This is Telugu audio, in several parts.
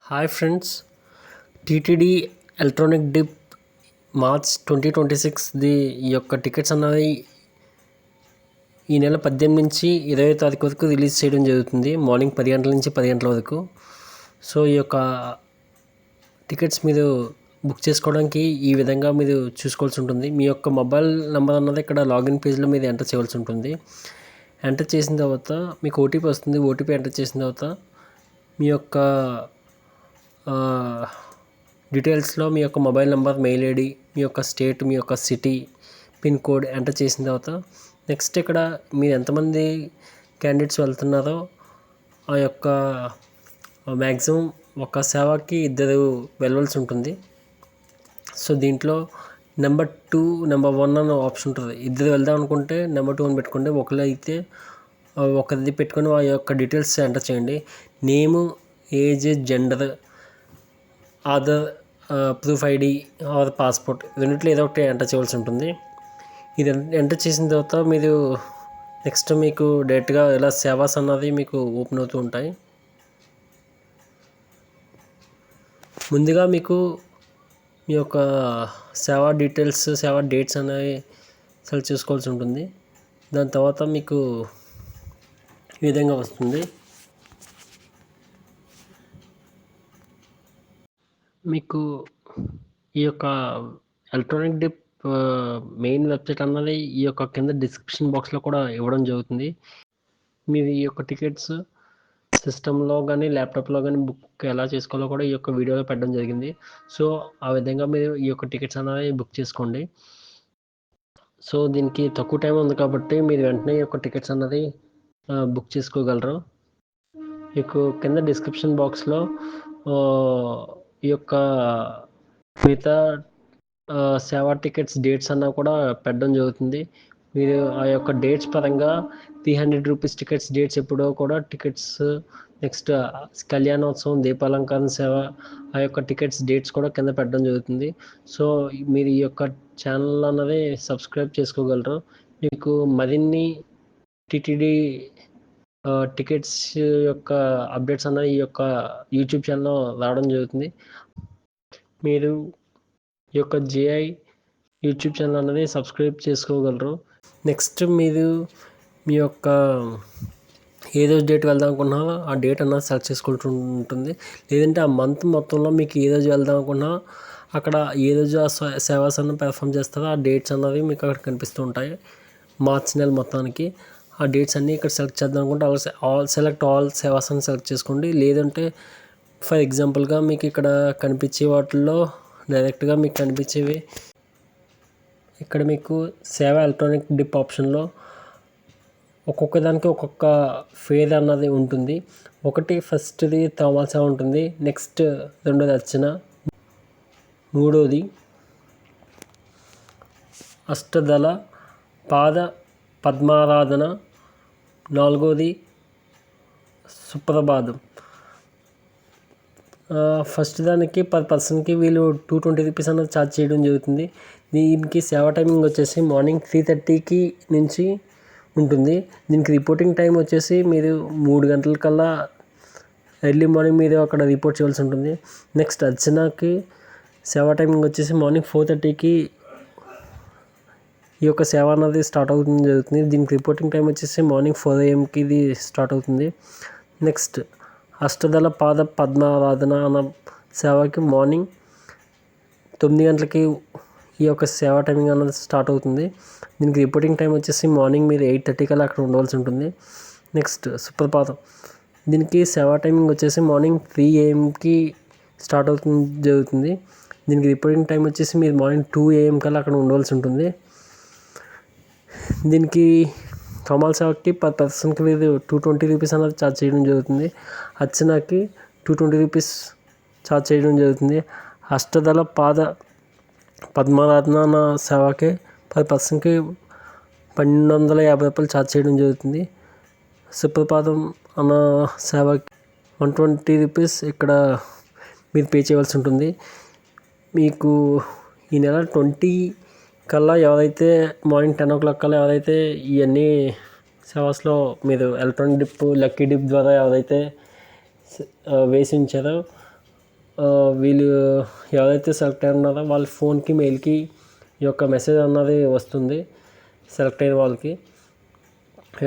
Hi friends, TTD electronic dip March 2026ది ఈ యొక్క టికెట్స్ అన్నవి ఈ నెల 18 నుంచి 20 తారీఖు వరకు రిలీజ్ చేయడం జరుగుతుంది. మార్నింగ్ 10 గంటల నుంచి 10 గంటల వరకు. సో ఈ యొక్క టికెట్స్ మీరు బుక్ చేసుకోవడానికి ఈ విధంగా మీరు చూసుకోవాల్సి ఉంటుంది. మీ యొక్క మొబైల్ నెంబర్ అన్నది ఇక్కడ లాగిన్ పేజ్లో మీరు ఎంటర్ చేయవలసి ఉంటుంది. ఎంటర్ చేసిన తర్వాత మీకు ఓటీపీ వస్తుంది. ఓటీపీ ఎంటర్ చేసిన తర్వాత మీ యొక్క డీటెయిల్స్లో మీ యొక్క మొబైల్ నెంబర్, మెయిల్ ఐడి, మీ యొక్క స్టేట్, మీ యొక్క సిటీ, పిన్ కోడ్ ఎంటర్ చేసిన తర్వాత నెక్స్ట్ ఇక్కడ మీరు ఎంతమంది క్యాండిడేట్స్ వెళ్తున్నారో ఆ యొక్క మ్యాక్సిమం ఒక సేవకి 2 వెళ్ళవలసి ఉంటుంది. సో దీంట్లో నెంబర్ 2, నెంబర్ 1 అన్న ఆప్షన్ ఉంటుంది. 2 వెళ్దాం అనుకుంటే నెంబర్ 2 అని పెట్టుకోండి. ఒకళ్ళు అయితే ఒకరిది పెట్టుకొని ఆ యొక్క డీటెయిల్స్ ఎంటర్ చేయండి. Name, age, gender, Aadhaar, proof ID or passport రెండిట్లో ఏదో ఒకటి ఎంటర్ చేయవలసి ఉంటుంది. ఇది ఎంటర్ చేసిన తర్వాత మీరు నెక్స్ట్ మీకు డైరెక్ట్గా ఇలా సేవాస్ అన్నది మీకు ఓపెన్ అవుతూ ఉంటాయి. ముందుగా మీకు మీ యొక్క సేవా డీటెయిల్స్, సేవా డేట్స్ అనేవి సెలెక్ట్ చేసుకోవాల్సి ఉంటుంది. దాని తర్వాత మీకు ఈ విధంగా వస్తుంది. మీకు ఈ యొక్క ఎలక్ట్రానిక్ డిప్ మెయిన్ వెబ్సైట్ అన్నది ఈ యొక్క కింద డిస్క్రిప్షన్ బాక్స్లో కూడా ఇవ్వడం జరుగుతుంది. మీరు ఈ యొక్క టికెట్స్ సిస్టంలో కానీ ల్యాప్టాప్లో కానీ బుక్ ఎలా చేసుకోవాలో కూడా ఈ యొక్క వీడియోలో పెట్టడం జరిగింది. సో ఆ విధంగా మీరు ఈ యొక్క టికెట్స్ అనేవి బుక్ చేసుకోండి. సో దీనికి తక్కువ టైం ఉంది కాబట్టి మీరు వెంటనే ఈ యొక్క టికెట్స్ అన్నది బుక్ చేసుకోగలరు. మీకు కింద డిస్క్రిప్షన్ బాక్స్లో ఈ యొక్క మిగతా సేవా టికెట్స్ డేట్స్ అన్నా కూడా పెట్టడం జరుగుతుంది. మీరు ఆ యొక్క డేట్స్ పరంగా 300 రూపీస్ టికెట్స్ డేట్స్ ఎప్పుడో కూడా టికెట్స్ నెక్స్ట్ కళ్యాణోత్సవం, దీపాలంకరణ సేవ ఆ యొక్క టికెట్స్ డేట్స్ కూడా కింద పెట్టడం జరుగుతుంది. సో మీరు ఈ యొక్క ఛానల్ అన్నది సబ్స్క్రైబ్ చేసుకోగలరు. మీకు మరిన్ని టీటీడీ టికెట్స్ యొక్క అప్డేట్స్ అన్నవి ఈ యొక్క యూట్యూబ్ ఛానల్లో రావడం జరుగుతుంది. మీరు ఈ యొక్క జేఐ యూట్యూబ్ ఛానల్ అనేది సబ్స్క్రైబ్ చేసుకోగలరు. నెక్స్ట్ మీరు మీ యొక్క ఏ రోజు డేట్ వెళ్దాం అనుకున్నారో ఆ డేట్ అన్నది సెలెక్ట్ చేసుకుంటూ ఉంటుంది. లేదంటే ఆ మంత్ మొత్తంలో మీకు ఏ రోజు వెళ్దాం అనుకున్నా అక్కడ ఏ రోజు ఆ సేవాస్ అన్న పెర్ఫామ్ చేస్తారో ఆ డేట్స్ అన్నవి మీకు అక్కడ కనిపిస్తూ ఉంటాయి. మార్చి నెల మొత్తానికి ఆ డేట్స్ అన్నీ ఇక్కడ సెలెక్ట్ చేద్దాం అనుకుంటే ఆల్ సేవాస్ అని సెలెక్ట్ చేసుకోండి. లేదంటే ఫర్ ఎగ్జాంపుల్గా మీకు ఇక్కడ కనిపించే వాటిల్లో డైరెక్ట్గా మీకు కనిపించేవి ఇక్కడ మీకు సేవ ఎలక్ట్రానిక్ డిప్ ఆప్షన్లో ఒక్కొక్క దానికి ఒక్కొక్క ఫేర్ అన్నది ఉంటుంది. ఒకటి ఫస్ట్ది తోమాల సేవ ఉంటుంది. నెక్స్ట్ రెండోది అర్చన, మూడోది అష్టదళ పాద పద్మారాధన, నాలుగోది సుప్రభాతం. ఫస్ట్ దానికి పర్ పర్సన్కి వీళ్ళు 220 రూపీస్ అన్నది ఛార్జ్ చేయడం జరుగుతుంది. దీనికి సేవా టైమింగ్ వచ్చేసి మార్నింగ్ 3:30కి నుంచి ఉంటుంది. దీనికి రిపోర్టింగ్ టైం వచ్చేసి మీరు 3 గంటల కల్లా ఎర్లీ మార్నింగ్ మీరు అక్కడ రిపోర్ట్ చేయాల్సి ఉంటుంది. నెక్స్ట్ అర్చనకి సేవా టైమింగ్ వచ్చేసి మార్నింగ్ 4:30కి ఈ యొక్క సేవ అన్నది స్టార్ట్ అవుతుంది జరుగుతుంది. దీనికి రిపోర్టింగ్ టైం వచ్చేసి మార్నింగ్ 4 AM ఇది స్టార్ట్ అవుతుంది. నెక్స్ట్ అష్టదళ పాద పద్మారాధన అన్న సేవకి మార్నింగ్ 9 గంటలకి ఈ యొక్క సేవా టైమింగ్ అన్నది స్టార్ట్ అవుతుంది. దీనికి రిపోర్టింగ్ టైం వచ్చేసి మార్నింగ్ మీరు 8:30 కల్లా అక్కడ ఉండవలసి ఉంటుంది. నెక్స్ట్ సుప్రభాతం, దీనికి సేవా టైమింగ్ వచ్చేసి మార్నింగ్ 3 AMకి స్టార్ట్ అవుతుంది జరుగుతుంది. దీనికి రిపోర్టింగ్ టైం వచ్చేసి మీరు మార్నింగ్ 2 AM కల్లా అక్కడ ఉండవలసి ఉంటుంది. దీనికి తోమాల సేవకి పర్ పర్సన్కి మీరు 220 రూపీస్ అన్నది ఛార్జ్ చేయడం జరుగుతుంది. అర్చనకి 220 రూపీస్ ఛార్జ్ చేయడం జరుగుతుంది. అష్టదళ పాద పద్మారాధన అన్న సేవకి పర్ పర్సన్కి 1250 రూపాయలు ఛార్జ్ చేయడం జరుగుతుంది. సుప్రభాతం అన్న సేవకి 120 రూపీస్ ఇక్కడ మీరు పే చేయవలసి ఉంటుంది. మీకు ఈ నెల 20 కల్లా ఎవరైతే మార్నింగ్ 10 o'clock కల్లా ఎవరైతే ఇవన్నీ సేవాస్లో మీరు ఎలక్ట్రానిక్ డిప్, లక్కీ డిప్ ద్వారా ఎవరైతే వేసి ఉంచారో వీళ్ళు ఎవరైతే సెలెక్ట్ అయి ఉన్నారో వాళ్ళ ఫోన్కి మెయిల్కి ఈ యొక్క మెసేజ్ అన్నది వస్తుంది. సెలెక్ట్ అయిన వాళ్ళకి,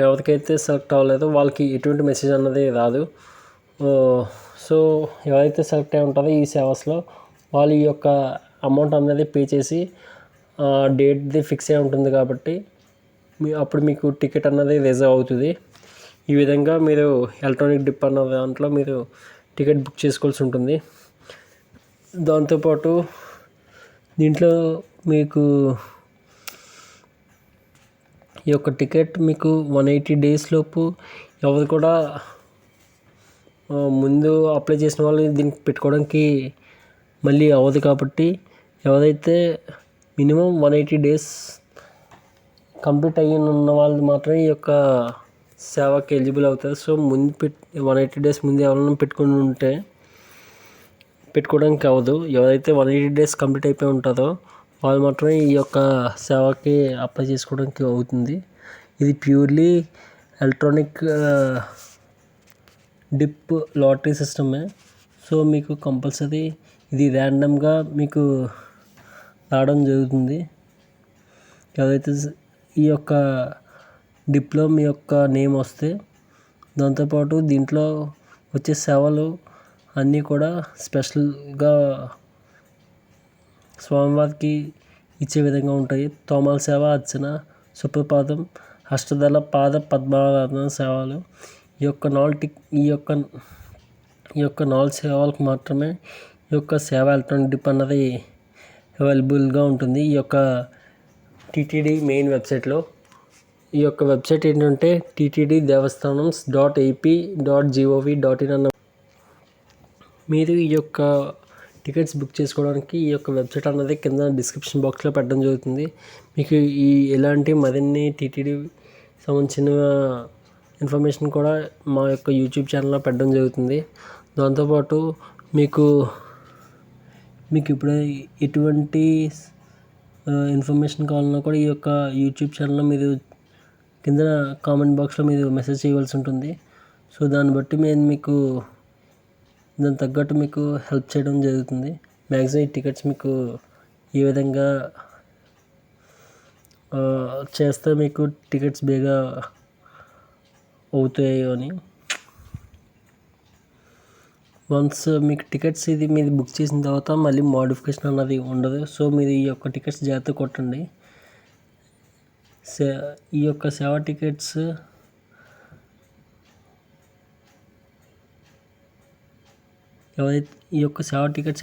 ఎవరికైతే సెలెక్ట్ అవ్వలేదో వాళ్ళకి ఎటువంటి మెసేజ్ అన్నది రాదు. సో ఎవరైతే సెలెక్ట్ అయి ఉంటారో ఈ సేవస్లో వాళ్ళు ఈ యొక్క అమౌంట్ అనేది పే చేసి డేట్ది ఫిక్స్ అయి ఉంటుంది కాబట్టి అప్పుడు మీకు టికెట్ అన్నది రిజర్వ్ అవుతుంది. ఈ విధంగా మీరు ఎలక్ట్రానిక్ డిప్ అన్న దాంట్లో మీరు టికెట్ బుక్ చేసుకోవాల్సి ఉంటుంది. దాంతోపాటు దీంట్లో మీకు ఈ యొక్క టికెట్ మీకు 180 days లోపు ఎవరు కూడా ముందు అప్లై చేసిన వాళ్ళు దీనికి పెట్టుకోవడానికి మళ్ళీ అవ్వదు కాబట్టి ఎవరైతే మినిమం 180 days కంప్లీట్ అయ్యి ఉన్న వాళ్ళు మాత్రమే ఈ యొక్క సేవకి ఎలిజిబుల్ అవుతారు. సో ముందు 180 days ముందు ఎవరైనా పెట్టుకుని ఉంటే పెట్టుకోవడానికి అవ్వదు. ఎవరైతే 180 days కంప్లీట్ అయిపోయి ఉంటారో వాళ్ళు మాత్రమే ఈ యొక్క సేవకి అప్లై చేసుకోవడానికి అవుతుంది. ఇది ప్యూర్లీ ఎలక్ట్రానిక్ డిప్ లాటరీ సిస్టమే. సో మీకు కంపల్సరీ ఇది ర్యాండమ్గా మీకు రావడం జరుగుతుంది. ఎవరైతే ఈ యొక్క డిప్లో మీ యొక్క నేమ్ వస్తే, దాంతోపాటు దీంట్లో వచ్చే సేవలు అన్నీ కూడా స్పెషల్గా స్వామివారికి ఇచ్చే విధంగా ఉంటాయి. తోమాల సేవ, అర్చన, సుప్రపాదం, అష్టదళ పాద పద్మారాధన సేవలు. ఈ యొక్క 4 సేవలకు మాత్రమే ఈ యొక్క సేవ ఎలక్ట్రానిక్ డిప్ అన్నది అవైలబుల్గా ఉంటుంది ఈ యొక్క టీటీడీ మెయిన్ వెబ్సైట్లో. ఈ యొక్క వెబ్సైట్ ఏంటంటే ttddevastanams.ap.gov.in అన్న. మీరు ఈ యొక్క టికెట్స్ బుక్ చేసుకోవడానికి ఈ యొక్క వెబ్సైట్ అన్నది కింద డిస్క్రిప్షన్ బాక్స్లో పెట్టడం జరుగుతుంది. మీకు ఈ ఎలాంటి మరిన్ని టీటీడీ సంబంధించిన ఇన్ఫర్మేషన్ కూడా మా యొక్క యూట్యూబ్ ఛానల్లో పెట్టడం జరుగుతుంది. దాంతోపాటు మీకు ఇప్పుడు ఎటువంటి ఇన్ఫర్మేషన్ కావాలన్నా కూడా ఈ యొక్క యూట్యూబ్ ఛానల్లో మీరు కింద కామెంట్ బాక్స్లో మీరు మెసేజ్ చేయవలసి ఉంటుంది. సో దాన్ని బట్టి మేము మీకు దానికి తగ్గట్టు మీకు హెల్ప్ చేయడం జరుగుతుంది. మ్యాక్సిమం ఈ టికెట్స్ మీకు ఏ విధంగా చేస్తే మీకు టికెట్స్ బేగా అవుతాయో అని. వన్స్ మీకు టికెట్స్ ఇది మీరు బుక్ చేసిన తర్వాత మళ్ళీ మోడిఫికేషన్ అన్నది ఉండదు. సో మీరు ఈ యొక్క టికెట్స్ జాగ్రత్తగా కొట్టండి. ఈ యొక్క సేవ టికెట్స్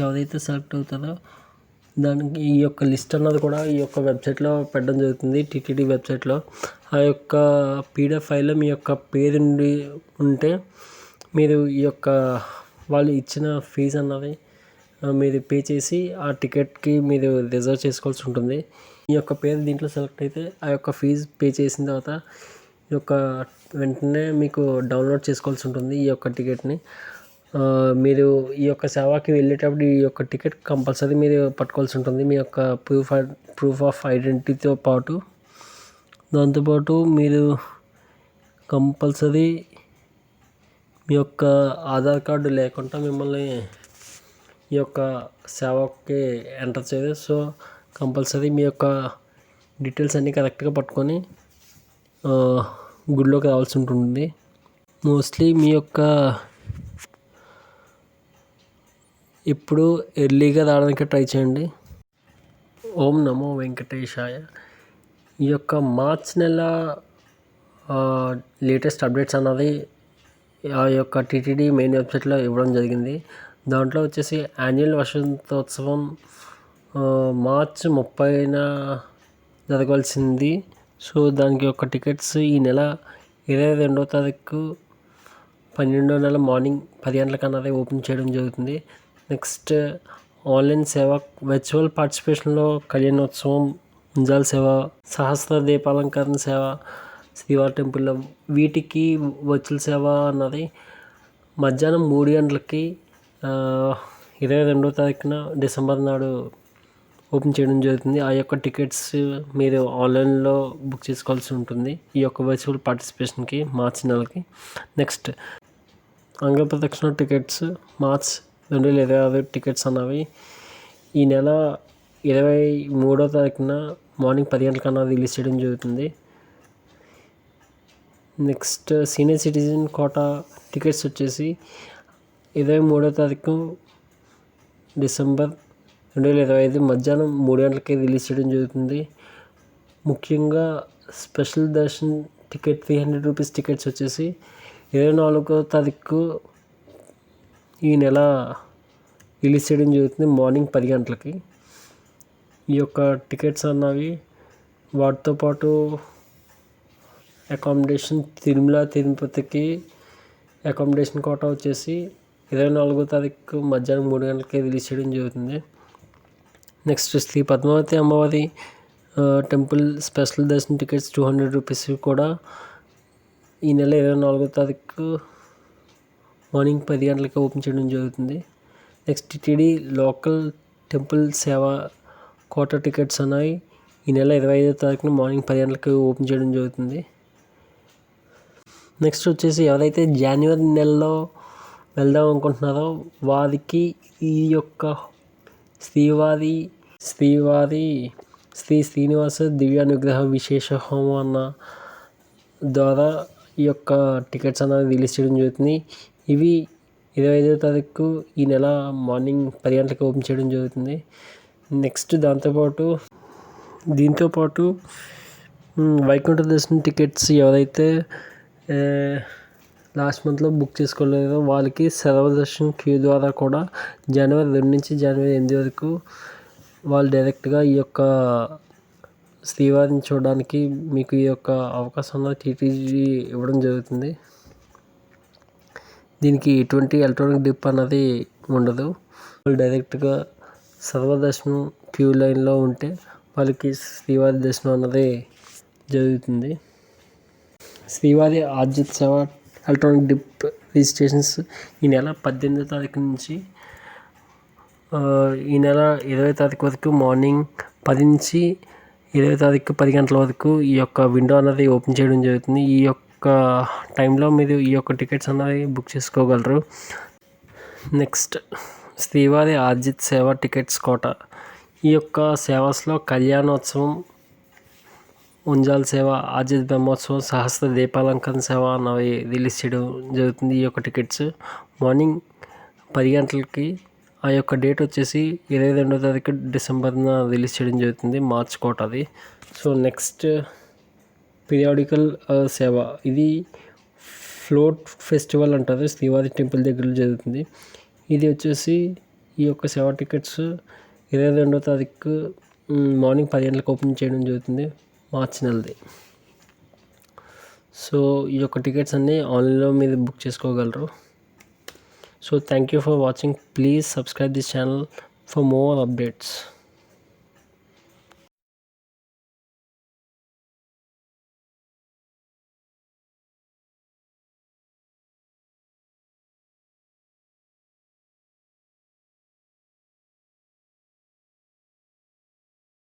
ఎవరైతే సెలెక్ట్ అవుతారో దానికి ఈ యొక్క లిస్ట్ అన్నది కూడా ఈ యొక్క వెబ్సైట్లో పెట్టడం జరుగుతుంది. టీటీడీ వెబ్సైట్లో ఆ యొక్క పీడిఎఫ్ ఫైల్లో మీ యొక్క పేరు ఉంటే మీరు ఈ యొక్క వాళ్ళు ఇచ్చిన ఫీజు అన్నది మీరు పే చేసి ఆ టికెట్కి మీరు రిజర్వ్ చేసుకోవాల్సి ఉంటుంది. ఈ యొక్క పేరు దీంట్లో సెలెక్ట్ అయితే ఆ యొక్క ఫీజు పే చేసిన తర్వాత ఈ యొక్క వెంటనే మీకు డౌన్లోడ్ చేసుకోవాల్సి ఉంటుంది ఈ యొక్క టికెట్ని. మీరు ఈ యొక్క సేవకి వెళ్ళేటప్పుడు ఈ యొక్క టికెట్ కంపల్సరీ మీరు పట్టుకోవాల్సి ఉంటుంది మీ యొక్క ప్రూఫ్ ఆఫ్ ఐడెంటిటీతో పాటు. దాంతోపాటు మీరు కంపల్సరీ మీ యొక్క ఆధార్ కార్డు లేకుండా మిమ్మల్ని ఈ యొక్క సేవకి ఎంటర్ చేయదు. సో కంపల్సరీ మీ యొక్క డీటెయిల్స్ అన్నీ కరెక్ట్గా పట్టుకొని గుడిలోకి రావాల్సి ఉంటుంది. మోస్ట్లీ మీ యొక్క ఇప్పుడు ఎర్లీగా రావడానికి ట్రై చేయండి. ఓం నమో వెంకటేశాయ. ఈ యొక్క మార్చ్ నెల లేటెస్ట్ అప్డేట్స్ అన్నది ఆ యొక్క టీటీడీ మెయిన్ వెబ్సైట్లో ఇవ్వడం జరిగింది. దాంట్లో వచ్చేసి యాన్యువల్ వసంతోత్సవం మార్చ్ 30న జరగవలసింది. సో దానికి యొక్క టికెట్స్ ఈ నెల 22వ తారీఖు 12వ నెల మార్నింగ్ 10 గంటలకు అన్నది ఓపెన్ చేయడం జరుగుతుంది. నెక్స్ట్ ఆన్లైన్ సేవ వర్చువల్ పార్టిసిపేషన్లో కళ్యాణోత్సవం, ముంజాల సేవ, సహస్ర దీపాలంకరణ సేవ, శ్రీవారి టెంపుల్లో వీటికి వర్చువల్ సేవ అన్నది మధ్యాహ్నం 3 గంటలకి 22వ తారీఖున డిసెంబర్ నాడు ఓపెన్ చేయడం జరుగుతుంది. ఆ యొక్క టికెట్స్ మీరు ఆన్లైన్లో బుక్ చేసుకోవాల్సి ఉంటుంది ఈ యొక్క వర్చువల్ పార్టిసిపేషన్కి మార్చి నెలకి. నెక్స్ట్ అంగప్రదక్షిణ టికెట్స్ మార్చ్ 2026 టికెట్స్ అన్నవి ఈ నెల 23వ తారీఖున మార్నింగ్ 10 గంటలకన్నా రిలీజ్ చేయడం జరుగుతుంది. Next senior citizen quota tickets వచ్చేసి 23వ తారీఖు డిసెంబర్ 2025 మధ్యాహ్నం 3 గంటలకి రిలీజ్ చేయడం జరుగుతుంది. ముఖ్యంగా special Darshan ticket 300 rupees tickets వచ్చేసి 24వ తారీఖు ఈ నెల రిలీజ్ చేయడం జరుగుతుంది మార్నింగ్ 10 గంటలకి. ఈ యొక్క టికెట్స్ అన్నవి వాటితో పాటు అకామిడేషన్ తిరుమల తిరుపతికి అకామిడేషన్ కోటా వచ్చేసి 24వ తారీఖు మధ్యాహ్నం 3 గంటలకి రిలీజ్ చేయడం జరుగుతుంది. నెక్స్ట్ శ్రీ పద్మావతి అమ్మవారి temple special Darshan tickets 200 rupees కూడా ఈ నెల 24వ తారీఖు మార్నింగ్ 10 గంటలకి ఓపెన్ చేయడం జరుగుతుంది. నెక్స్ట్ టీటీడీ లోకల్ టెంపుల్ సేవా కోటా టికెట్స్ అనేవి ఈ నెల 25వ తారీఖున మార్నింగ్ 10 గంటలకి ఓపెన్ చేయడం జరుగుతుంది. నెక్స్ట్ వచ్చేసి ఎవరైతే జనవరి నెలలో వెళ్దాం అనుకుంటున్నారో వారికి ఈ యొక్క శ్రీవారి శ్రీ శ్రీనివాస దివ్యానుగ్రహ విశేష హోమం అన్న ద్వారా ఈ యొక్క టికెట్స్ అనేవి రిలీజ్ చేయడం జరుగుతుంది. ఇవి 25వ తారీఖు ఈ నెల మార్నింగ్ 10 గంటలకి ఓపెన్ చేయడం జరుగుతుంది. నెక్స్ట్ దీంతోపాటు వైకుంఠ దర్శనం టికెట్స్ ఎవరైతే లాస్ట్ మంత్లో బుక్ చేసుకోలేదో వాళ్ళకి సర్వదర్శన్ క్యూ ద్వారా కూడా జనవరి 2 నుంచి జనవరి 8 వరకు వాళ్ళు డైరెక్ట్గా ఈ యొక్క శ్రీవారిని చూడడానికి మీకు ఈ యొక్క అవకాశంలో టీటీడీ ఇవ్వడం జరుగుతుంది. దీనికి ఎటువంటి ఎలక్ట్రానిక్ డిప్ అన్నది ఉండదు. వాళ్ళు డైరెక్ట్గా సర్వదర్శనం క్యూ లైన్లో ఉంటే వాళ్ళకి శ్రీవారి దర్శనం అన్నది జరుగుతుంది. శ్రీవారి ఆర్జిత్ సేవ ఎలక్ట్రానిక్ డిప్ రిజిస్ట్రేషన్స్ ఈ నెల 18వ తారీఖు నుంచి ఈ నెల 20వ తారీఖు వరకు మార్నింగ్ 10 నుంచి 20వ తారీఖు 10 గంటల వరకు ఈ యొక్క విండో అన్నది ఓపెన్ చేయడం జరుగుతుంది. ఈ యొక్క టైంలో మీరు ఈ యొక్క టికెట్స్ అన్నవి బుక్ చేసుకోగలరు. నెక్స్ట్ శ్రీవారి ఆర్జిత్ సేవ టికెట్స్ కోటా ఈ యొక్క సేవాస్లో కళ్యాణోత్సవం, ఉంజాల్ సేవ, ఆర్జిత్ బ్రహ్మోత్సవం, సహస్ర దీపాలంకరణ సేవ అన్నవి రిలీజ్ చేయడం జరుగుతుంది. ఈ యొక్క టికెట్స్ మార్నింగ్ 10 గంటలకి ఆ యొక్క డేట్ వచ్చేసి 22వ తారీఖు డిసెంబర్న రిలీజ్ చేయడం జరుగుతుంది మార్చ్ కోటాది. సో నెక్స్ట్ పీరియాడికల్ సేవ ఇది ఫ్లోట్ ఫెస్టివల్ అంటారు, శ్రీవారి టెంపుల్ దగ్గర జరుగుతుంది. ఇది వచ్చేసి ఈ యొక్క సేవ టికెట్స్ 22వ తారీఖు మార్నింగ్ 10 గంటలకు ఓపెన్ చేయడం జరుగుతుంది మార్చి నెలది. సో ఈ యొక్క టికెట్స్ అన్నీ ఆన్లైన్లో మీరు బుక్ చేసుకోగలరు. So thank you for watching. Please subscribe this channel for more updates.